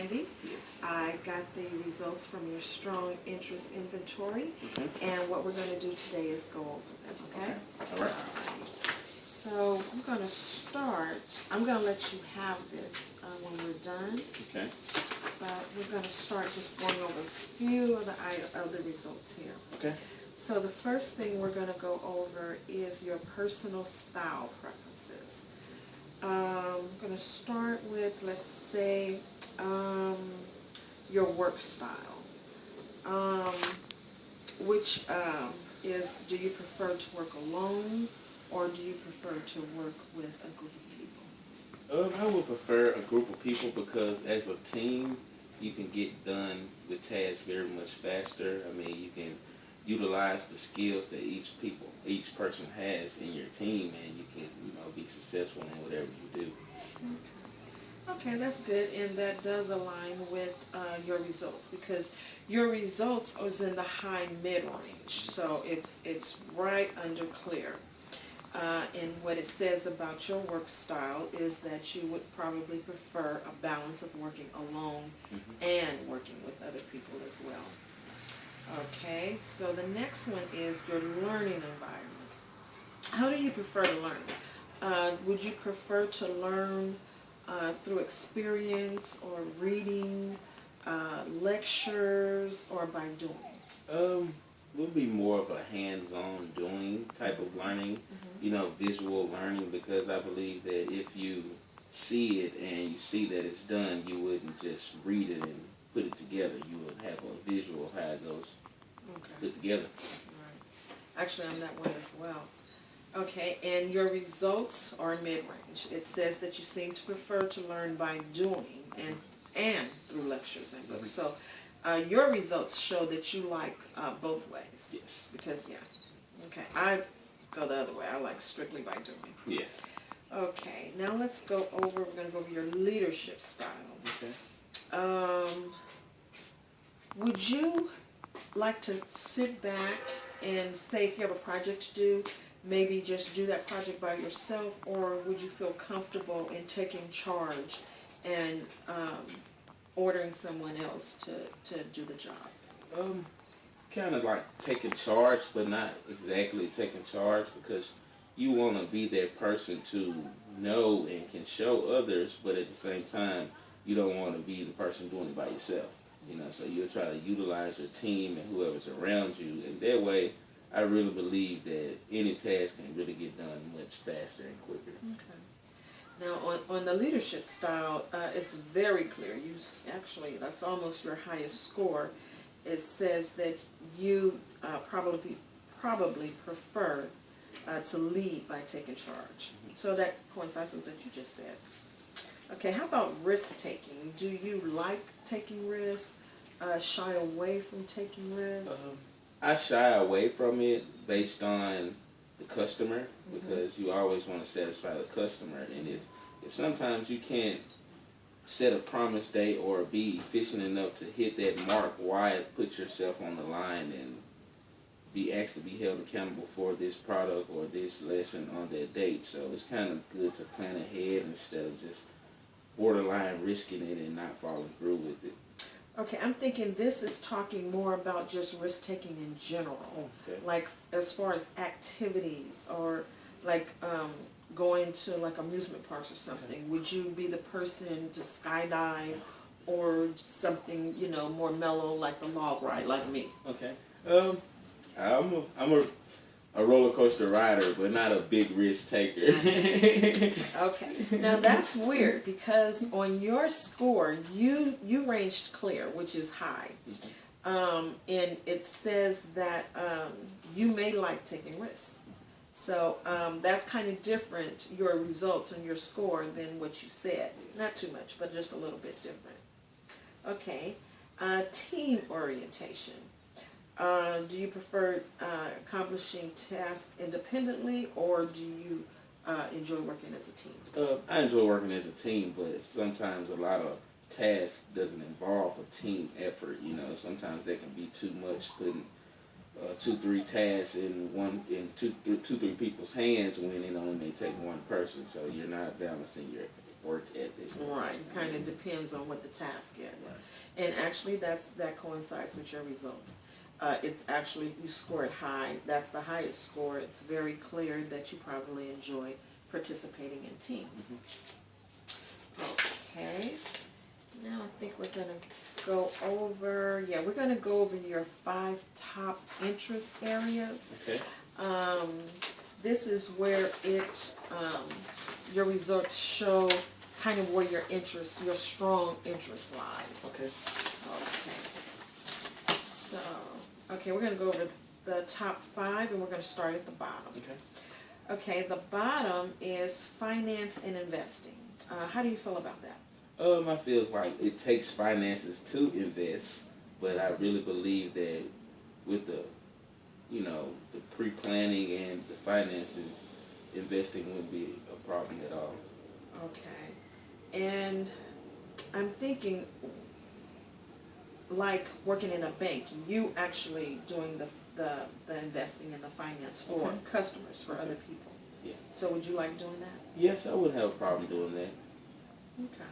Randy. Yes. I got the results from your strong interest inventory, Okay. and what we're going to do today is go over them, okay? All right. So I'm going to start. I'm going to let you have this when we're done, Okay. but we're going to start just going over a few of the results here. Okay. So the first thing we're going to go over is your personal style preferences. I'm going to start with, let's say, your work style. Which is, do you prefer to work alone, or do you prefer to work with a group of people? I would prefer a group of people because as a team, you can get done with tasks very much faster. I mean, you can utilize the skills that each person has in your team, and you can, be successful in whatever you do. Okay, that's good, and that does align with your results, because your results is in the high mid-range, so it's right under clear. And what it says about your work style is that you would probably prefer a balance of working alone and working with other people as well. Okay, so the next one is your learning environment. How do you prefer to learn? Would you prefer to learn through experience or reading, lectures, or by doing? Would be more of a hands-on doing type of learning, visual learning, because I believe that if you see it and you see that it's done, you wouldn't just read it and put it together. You would have a visual of how it goes put together. Right. Actually, I'm that way as well. Okay, and your results are mid-range. It says that you seem to prefer to learn by doing and through lectures and books. So your results show that you like both ways. Yes. Because, okay, I go the other way. I like strictly by doing. Yes. Okay, now let's go over, we're going to go over your leadership style. Okay. Would you like to sit back and say if you have a project to do, maybe just do that project by yourself, or would you feel comfortable in taking charge and ordering someone else to do the job? Kind of like taking charge, but not exactly taking charge, because you want to be that person to know and can show others, but at the same time, you don't want to be the person doing it by yourself. So you'll try to utilize your team and whoever's around you, and that way, I really believe that any task can really get done much faster and quicker. Okay. Now, on the leadership style, it's very clear. Actually, that's almost your highest score. It says that you probably prefer to lead by taking charge. So that coincides with what you just said. Okay, how about risk-taking? Do you like taking risks? Shy away from taking risks? I shy away from it based on the customer, because you always want to satisfy the customer. And if sometimes you can't set a promise date or be efficient enough to hit that mark, why put yourself on the line and be asked to be held accountable for this product or this lesson on that date? So it's kind of good to plan ahead instead of just borderline risking it and not following through with it. Okay, I'm thinking this is talking more about just risk-taking in general. Okay. Like as far as activities, or like going to like amusement parks or something. Okay. Would you be the person to skydive, or something, more mellow like the log ride, like me? Okay. I'm a roller coaster rider, but not a big risk taker. Okay. Now that's weird, because on your score, you ranged clear, which is high. And it says that you may like taking risks. So that's kind of different, your results and your score, than what you said. Not too much, but just a little bit different. Okay. Team orientation. Do you prefer accomplishing tasks independently, or do you enjoy working as a team? I enjoy working as a team, but sometimes a lot of tasks doesn't involve a team effort. Sometimes that can be too much, putting 2-3 tasks in two, three people's hands when it only may take one person. So you're not balancing your work ethic. Right, kind of depends on what the task is. Right. And actually, that coincides with your results. It's actually, you scored high. That's the highest score. It's very clear that you probably enjoy participating in teams. Okay. Now I think we're going to go over, we're going to go over your 5 top interest areas. Okay. This is where your results show kind of where your strong interest lies. Okay. Okay. So, we're going to go over the top 5, and we're going to start at the bottom. Okay. Okay, the bottom is finance and investing. How do you feel about that? I feel like it takes finances to invest, but I really believe that with the pre-planning and the finances, investing wouldn't be a problem at all. Okay. And I'm thinking, like working in a bank, you actually doing the investing and the finance for customers, for other people. Yeah. So would you like doing that? Yes, I wouldn't have a problem doing that. Okay.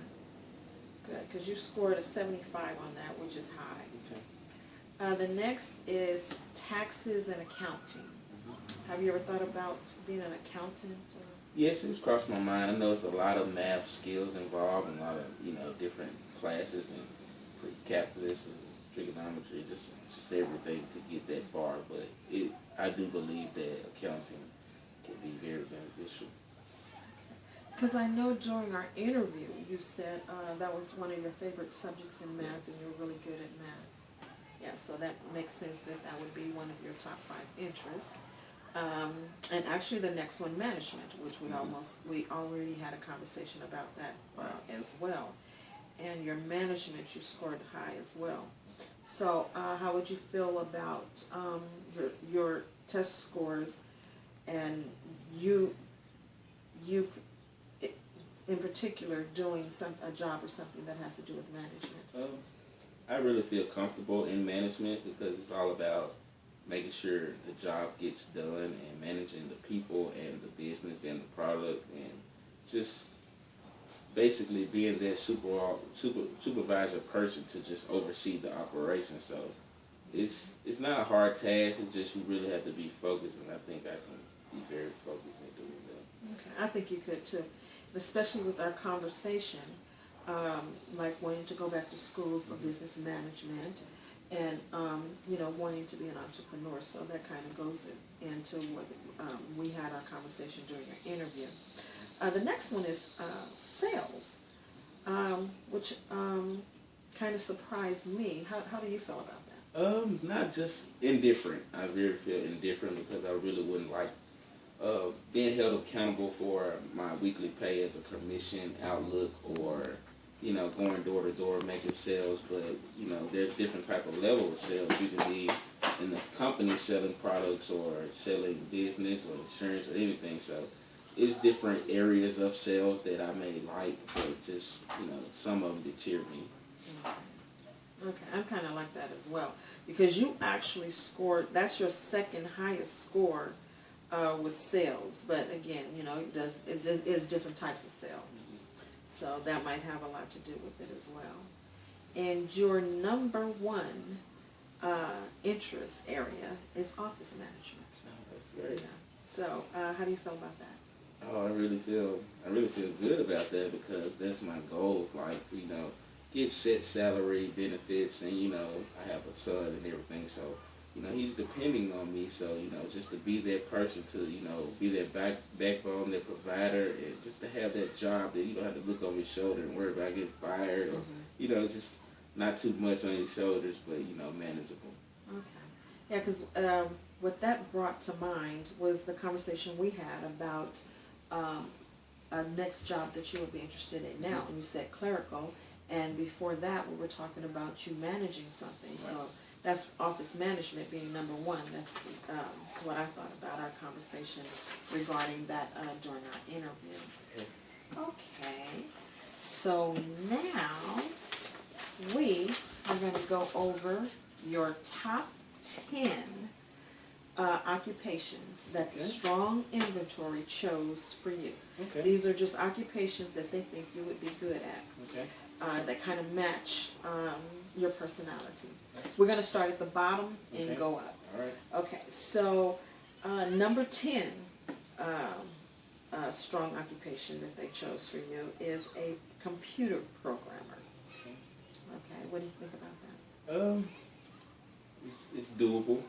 Good, because you scored a 75 on that, which is high. Okay. The next is taxes and accounting. Have you ever thought about being an accountant? Yes, it's crossed my mind. I know there's a lot of math skills involved and a lot of, different classes and calculus and trigonometry, just everything to get that far. But I do believe that accounting can be very beneficial. Because I know during our interview you said that was one of your favorite subjects in math, and you were really good at math. Yeah, so that makes sense that would be one of your top 5 interests. And actually the next one, management, which we already had a conversation about that as well. And your management, you scored high as well. So how would you feel about your test scores, and you in particular doing a job or something that has to do with management? I really feel comfortable in management because it's all about making sure the job gets done and managing the people and the business and the product, and just basically being that supervisor person to just oversee the operation. So it's not a hard task. It's just you really have to be focused, and I think I can be very focused in doing that. Okay, I think you could too, especially with our conversation, like wanting to go back to school for business management, and wanting to be an entrepreneur. So that kind of goes into what we had our conversation during our interview. The next one is sales, which kind of surprised me. How do you feel about that? Not just indifferent. I really feel indifferent because I really wouldn't like being held accountable for my weekly pay as a commission outlook, or going door to door making sales. But there's different type of level of sales. You can be in the company selling products or selling business or insurance or anything. So it's different areas of sales that I may like, but just some of them deter me. Okay, I'm kind of like that as well, because you actually scored. That's your second highest score with sales. But again, it is different types of sales. So that might have a lot to do with it as well. And your number 1 interest area is office management. Oh, that's great. Yeah. So how do you feel about that? Oh, I really feel good about that, because that's my goal. Like, get set salary, benefits, and I have a son and everything. So he's depending on me. So just to be that person, to be that backbone, that provider, and just to have that job that you don't have to look over your shoulder and worry about getting fired, or just not too much on your shoulders, but manageable. Okay. Yeah, because what that brought to mind was the conversation we had about a next job that you would be interested in now, and you said clerical, and before that we were talking about you managing something. Right. So that's office management being number 1. That's what I thought about our conversation regarding that during our interview. Okay, so now we are going to go over your top 10 occupations that the Okay. strong inventory chose for you. Okay. These are just occupations that they think you would be good at, Okay. that kind of match your personality. We're going to start at the bottom and Okay. go up. All right. Okay, so number 10 strong occupation that they chose for you is a computer programmer. Okay, what do you think about that? It's doable.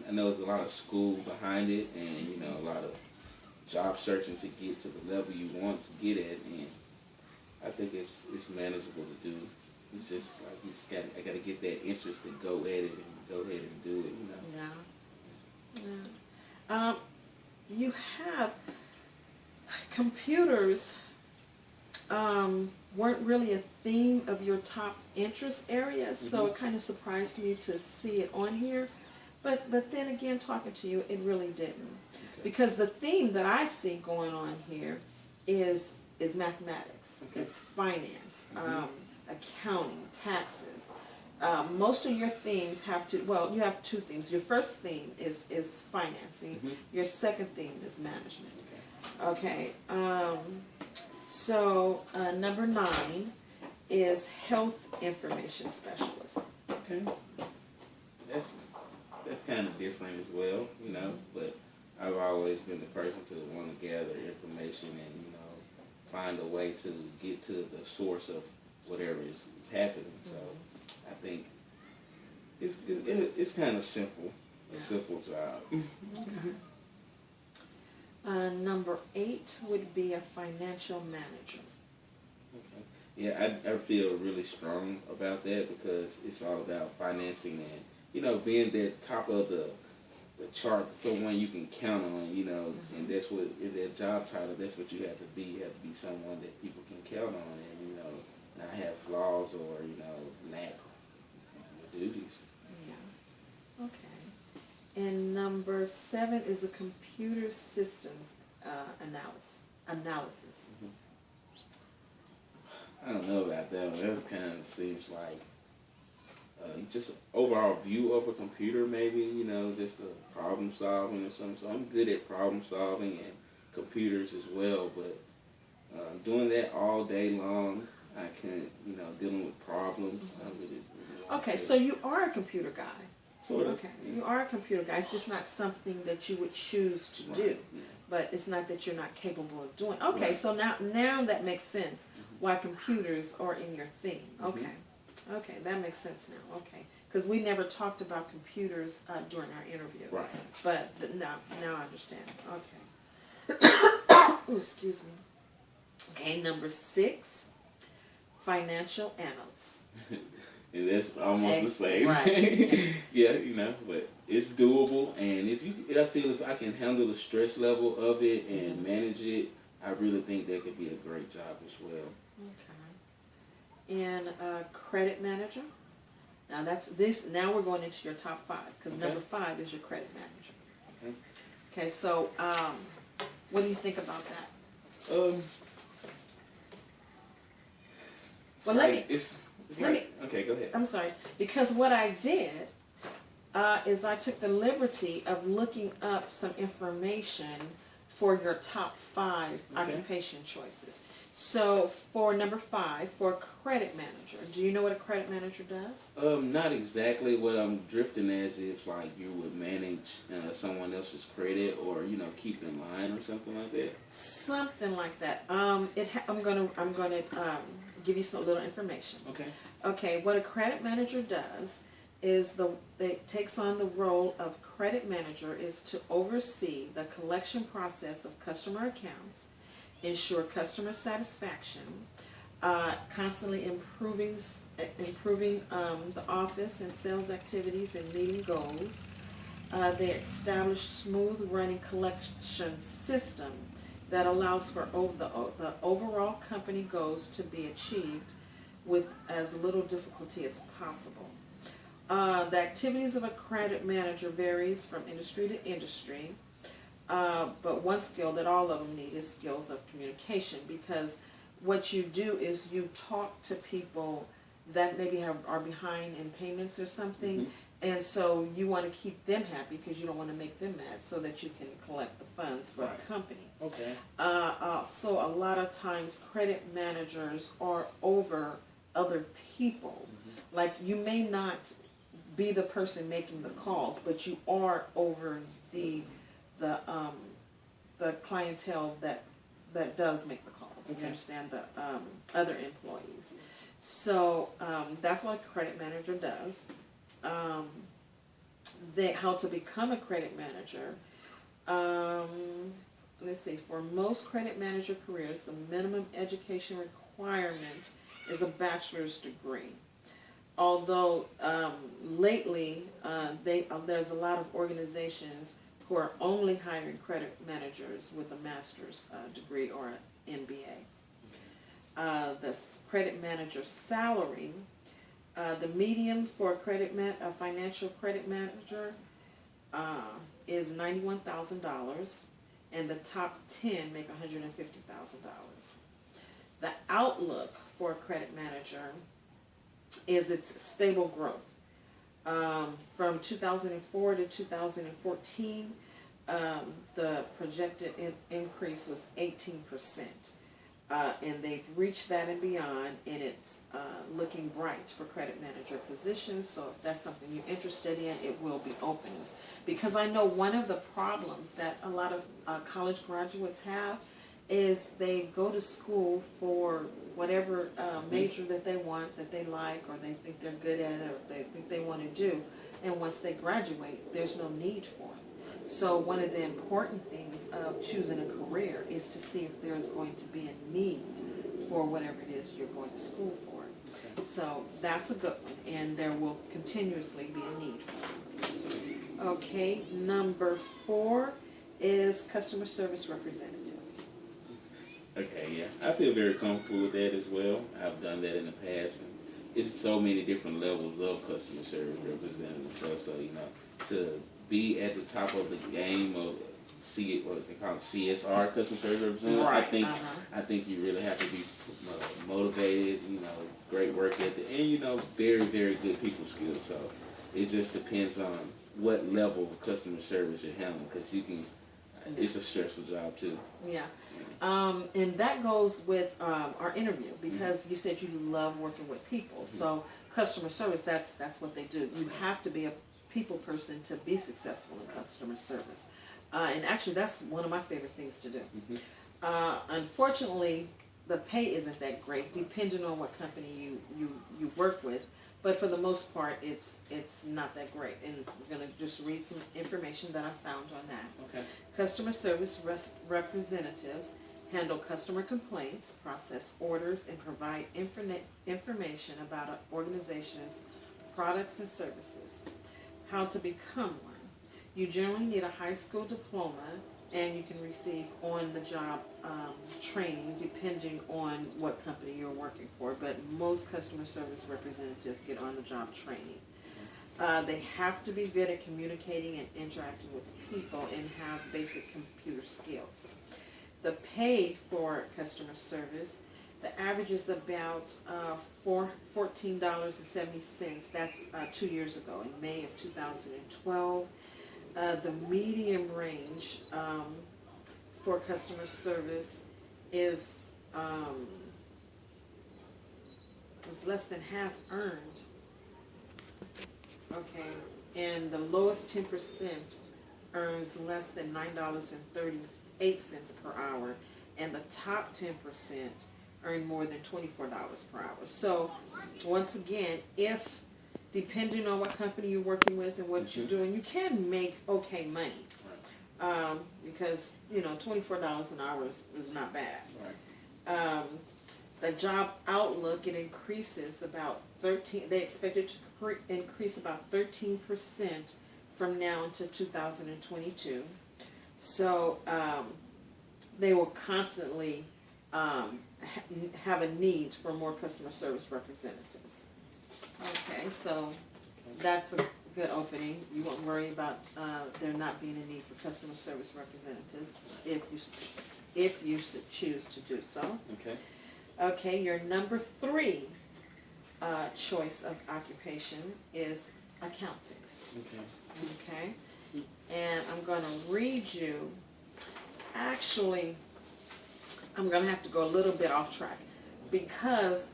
I know there's a lot of school behind it, and you know a lot of job searching to get to the level you want to get at, and I think it's manageable to do. It's just like I got to get that interest to go at it and go ahead and do it. You know. Yeah. You have computers weren't really a theme of your top interest areas, so it kind of surprised me to see it on here. But then again, talking to you, it really didn't. Okay. Because the theme that I see going on here is mathematics, Okay. it's finance, accounting, taxes. Most of your themes have to, well, you have two themes. Your first theme is financing. Your second theme is management. Okay. So number 9 is health information specialist. Okay. That's kind of different as well, you know, but I've always been the person to want to gather information and, you know, find a way to get to the source of whatever is happening. So I think it's kind of simple, a simple job. Number 8 would be a financial manager. Okay. Yeah, I feel really strong about that because it's all about financing and, you know, being the top of the chart, someone you can count on, you know, and that's what, in that job title, that's what you have to be. You have to be someone that people can count on and, you know, not have flaws or, you know, lack your duties. Yeah. Okay. And number 7 is a computer systems analysis. I don't know about that one. That kind of seems like just an overall view of a computer, maybe, you know, just a problem solving or something. So I'm good at problem solving and computers as well, but doing that all day long, I can't, you know, dealing with problems. I really Okay, so you are a computer guy. sort of. Okay, you are a computer guy. It's just not something that you would choose to do. Yeah. But it's not that you're not capable of doing. Okay, Right. so now that makes sense why computers are in your theme. Okay, okay, that makes sense now. Okay, because we never talked about computers during our interview. Right. But now I understand. Okay. Ooh, excuse me. Okay, number 6, financial analyst. And that's almost the same. Right. Yeah, you know, but it's doable. And I feel if I can handle the stress level of it and manage it, I really think that could be a great job as well. Okay. And credit manager. Now now we're going into your top 5 because Okay. number 5 is your credit manager. Okay. Okay, so what do you think about that? It's Well, like, let me- okay, go ahead. I'm sorry, because what I did is I took the liberty of looking up some information for your top 5 occupation choices. So for number 5, for credit manager, do you know what a credit manager does? Not exactly. What I'm drifting as if like you would manage someone else's credit or, you know, keep in line or something like that. Something like that. I'm gonna give you some little information. Okay. Okay, what a credit manager does is it takes on the role of credit manager is to oversee the collection process of customer accounts, ensure customer satisfaction, constantly improving the office and sales activities and meeting goals. They establish smooth running collection system that allows for the overall company goals to be achieved with as little difficulty as possible. The activities of a credit manager varies from industry to industry, but one skill that all of them need is skills of communication, because what you do is you talk to people that maybe are behind in payments or something, And so you want to keep them happy because you don't want to make them mad, so that you can collect the funds for Right. the company. Okay. So a lot of times credit managers are over other people. Like, you may not be the person making the calls, but you are over the clientele that does make the calls. Okay. You understand, the other employees. So that's what a credit manager does. How to become a credit manager. Let's see, for most credit manager careers, the minimum education requirement is a bachelor's degree. Although lately there's a lot of organizations who are only hiring credit managers with a master's degree or an MBA. The credit manager salary, the median for a financial credit manager is $91,000, and the top 10 make $150,000. The outlook for a credit manager is its stable growth. From 2004 to 2014, the projected increase was 18%. And they've reached that and beyond, and it's looking bright for credit manager positions. So if that's something you're interested in, it will be openings. Because I know one of the problems that a lot of college graduates have is they go to school for whatever major that they want, that they like, or they think they're good at, or they think they want to do. And once they graduate, there's no need for it. So one of the important things of choosing a career is to see if there's going to be a need for whatever it is you're going to school for. So that's a good one, and there will continuously be a need for it. Okay, number 4 is customer service representative. Okay, yeah. I feel very comfortable with that as well. I've done that in the past. And it's so many different levels of customer service representative. So, you know, to be at the top of the game of what they call CSR, customer service representative, Right. I think you really have to be motivated, you know, great work ethic, and, you know, very, very good people skills. So it just depends on what level of customer service you're handling, because it's a stressful job too. Yeah. And that goes with our interview, because you said you love working with people. So customer service, that's what they do. You have to be a people person to be successful in customer service. And actually, that's one of my favorite things to do. Unfortunately, the pay isn't that great, depending on what company you work with. But for the most part, it's not that great. And I'm going to just read some information that I found on that. Okay. Customer service representatives handle customer complaints, process orders, and provide information about an organization's products and services. How to become one. You generally need a high school diploma, and you can receive on-the-job training depending on what company you're working for, but most customer service representatives get on-the-job training. They have to be good at communicating and interacting with people and have basic computer skills. The pay for customer service, the average is about $14.70. That's 2 years ago, in May of 2012. The medium range for customer service is less than half earned. Okay, and the lowest 10% earns less than $9.38 per hour, and the top 10% earn more than $24 per hour. So once again, if depending on what company you're working with and what you're doing, you can make okay money. Because, you know, $24 an hour is not bad. Right. The job outlook, it increases about 13, they expect it to increase about 13% from now until 2022. So they will constantly have a need for more customer service representatives. Okay, so that's a good opening. You won't worry about there not being a need for customer service representatives if you choose to do so. Okay. Okay, your number 3 choice of occupation is accountant. Okay. Okay? And I'm going to read you, actually, I'm going to have to go a little bit off track because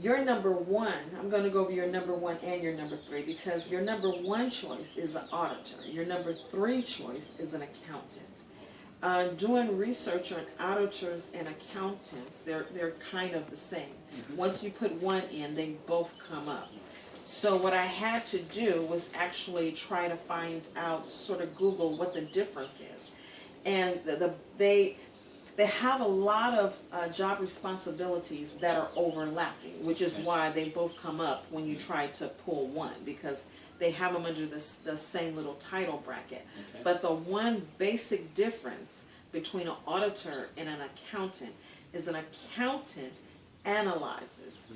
your number one, I'm going to go over your number one and your number three because your number one choice is an auditor. Your number three choice is an accountant. Doing research on auditors and accountants, they're kind of the same. Once you put one in, they both come up. So what I had to do was actually try to find out, sort of Google what the difference is. And they have a lot of job responsibilities that are overlapping, which is why they both come up when you try to pull one, because they have them under the same little title bracket. Okay. But the one basic difference between an auditor and an accountant is an accountant analyzes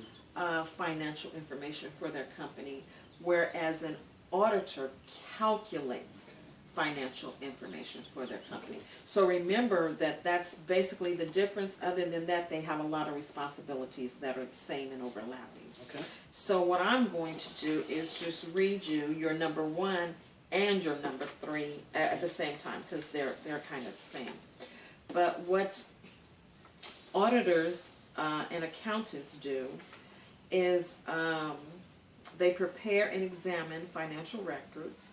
financial information for their company, whereas an auditor calculates financial information for their company. So remember that that's basically the difference. Other than that, they have a lot of responsibilities that are the same and overlapping. Okay. So what I'm going to do is just read you your number one and your number three at the same time because they're kind of the same. But what auditors and accountants do is they prepare and examine financial records.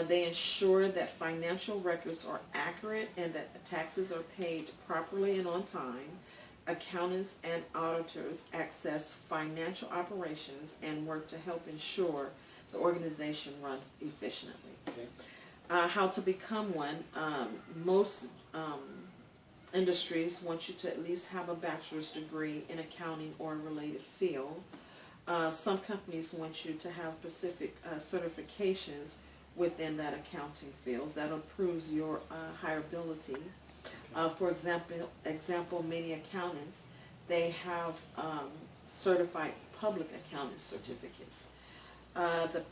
They ensure that financial records are accurate and that taxes are paid properly and on time. Accountants and auditors access financial operations and work to help ensure the organization runs efficiently. Okay. How to become one. Most industries want you to at least have a bachelor's degree in accounting or a related field. Some companies want you to have specific certifications within that accounting field that improves your hireability. For example, many accountants, they have certified public accounting certificates. The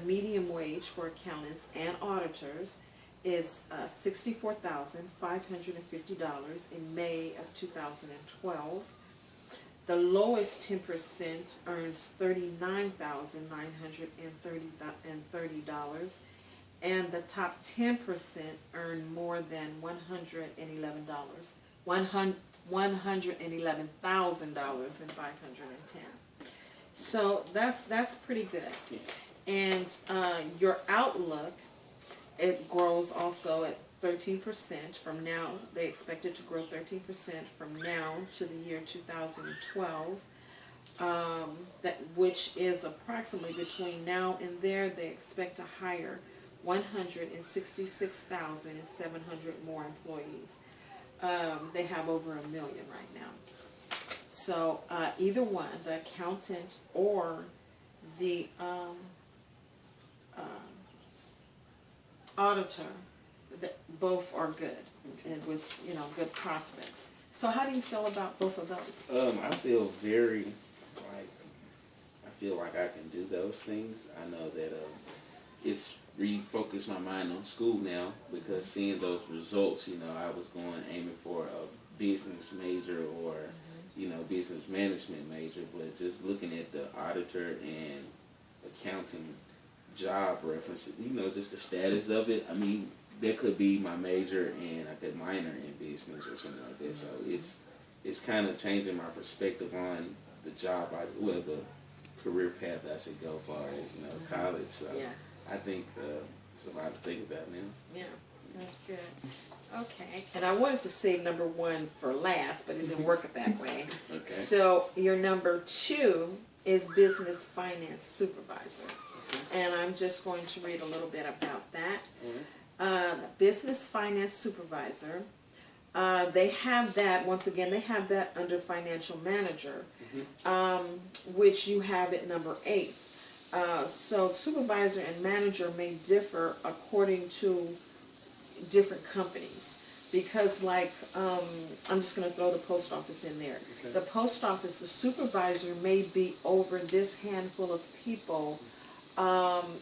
medium wage for accountants and auditors is $64,550 in May of 2012. The lowest 10% earns $39,930, and the top 10% earn more than $111,000 and $510. So that's pretty good. And your outlook, it grows also at 13% from now. They expect it to grow 13% from now to the year 2012, which is approximately between now and there. They expect to hire 166,700 more employees. They have over 1 million right now. So either one, the accountant or the auditor, both are good and with good prospects. So how do you feel about both of those? I feel like I can do those things. I know that it's refocused my mind on school now because seeing those results, I was aiming for a business major or business management major, but just looking at the auditor and accounting job references, just the status of it. I mean, that could be my major and I could minor in business or something like that. So it's kind of changing my perspective on the job, the career path I should go far as college. So Yeah. I think it's a lot to think about now. Yeah, that's good. Okay, and I wanted to save number one for last, but it didn't work that way. Okay. So your number two is business finance supervisor. And I'm just going to read a little bit about that. Business finance supervisor, they have that, once again, they have that under financial manager, which you have at number 8. So supervisor and manager may differ according to different companies. Because I'm just going to throw the post office in there. Okay. The post office, the supervisor may be over this handful of people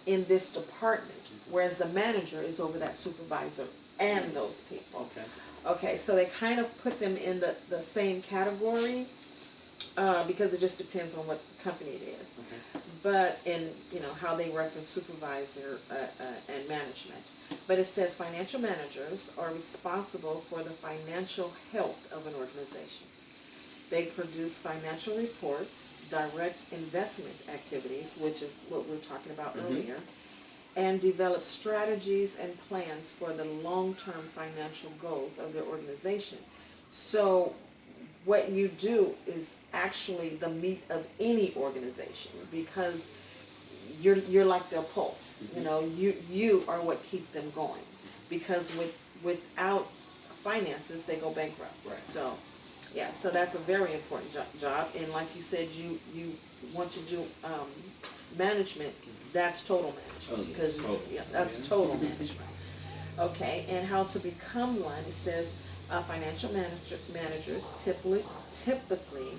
in this department, whereas the manager is over that supervisor and those people. Okay. Okay, so they kind of put them in the same category, because it just depends on what company it is. Okay. But in, how they reference supervisor and management. But it says financial managers are responsible for the financial health of an organization. They produce financial reports, direct investment activities, which is what we were talking about earlier, and develop strategies and plans for the long-term financial goals of their organization. So what you do is actually the meat of any organization, because you're like their pulse. You are what keep them going, because without finances they go bankrupt. Right. So yeah, so that's a very important job. And like you said, you want to do management. That's total management, because that's total management. Okay, and how to become one? It says financial managers typically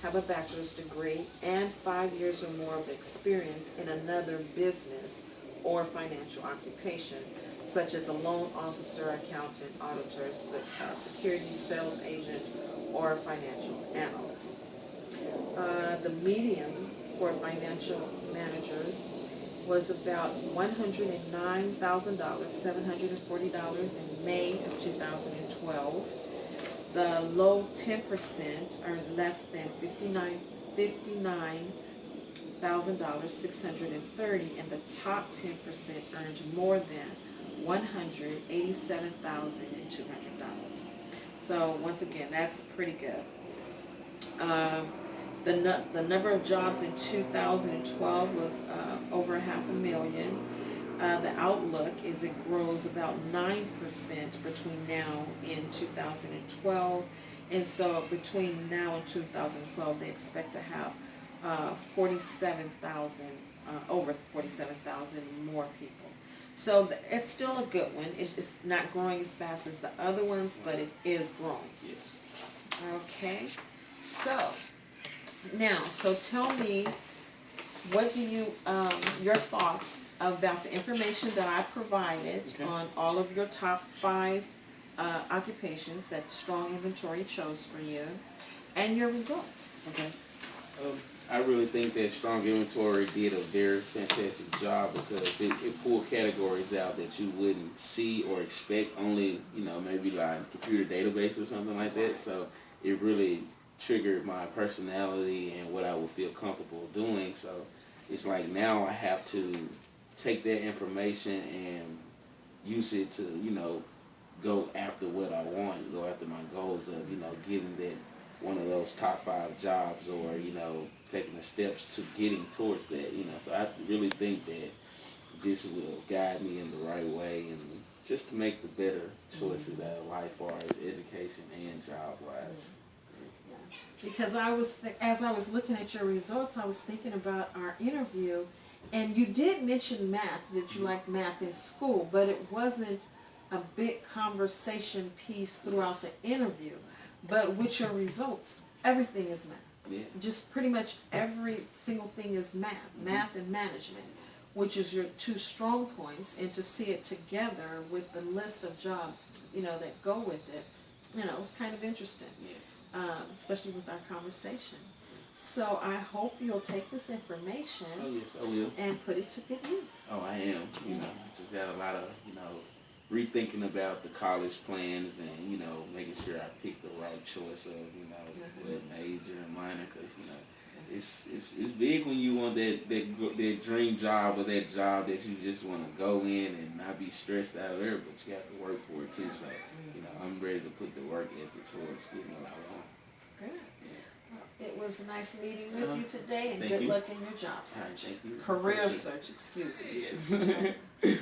have a bachelor's degree and 5 years or more of experience in another business or financial occupation, such as a loan officer, accountant, auditor, securities sales agent, or a financial analyst. The median for financial managers was about $109,740 in May of 2012. The low 10% earned less than $59,630, and the top 10% earned more than $187,200. So once again, that's pretty good. The number of jobs in 2012 was over 500,000. The outlook is it grows about 9% between now and 2012. And so between now and 2012, they expect to have 47,000, over 47,000 more people. So it's still a good one. It's not growing as fast as the other ones, but it is growing. Yes. Okay, so now, tell me, what do you, your thoughts about the information that I provided on all of your top 5 occupations that Strong Inventory chose for you, and your results. Okay. I really think that Strong Inventory did a very fantastic job, because it pulled categories out that you wouldn't see or expect, only, maybe like computer database or something like that. So it really triggered my personality and what I would feel comfortable doing. So it's like now I have to take that information and use it to, go after what I want, go after my goals of, getting that one of those top 5 jobs, or, taking the steps to getting towards that, So I really think that this will guide me in the right way, and just to make the better choices out of life, as far as education and job-wise. Because as I was looking at your results, I was thinking about our interview, and you did mention math, that you liked math in school, but it wasn't a big conversation piece throughout the interview. But with your results, everything is math. Yeah. Just pretty much every single thing is math, math and management, which is your 2 strong points, and to see it together with the list of jobs, that go with it, it was kind of interesting. Yes. Especially with our conversation. So I hope you'll take this information Yes, I will. and put it to good use. Oh, I am. Just got a lot of, rethinking about the college plans, and, making sure I pick the right choice of, what major and minor, because, it's big when you want that dream job, or that job that you just want to go in and not be stressed out there, but you have to work for it too. So, I'm ready to put the work ethic towards getting what I want. Good. Well, it was nice meeting with you today, and Thank good you. luck in your job search. All right, thank you. Career search, excuse me. Yes.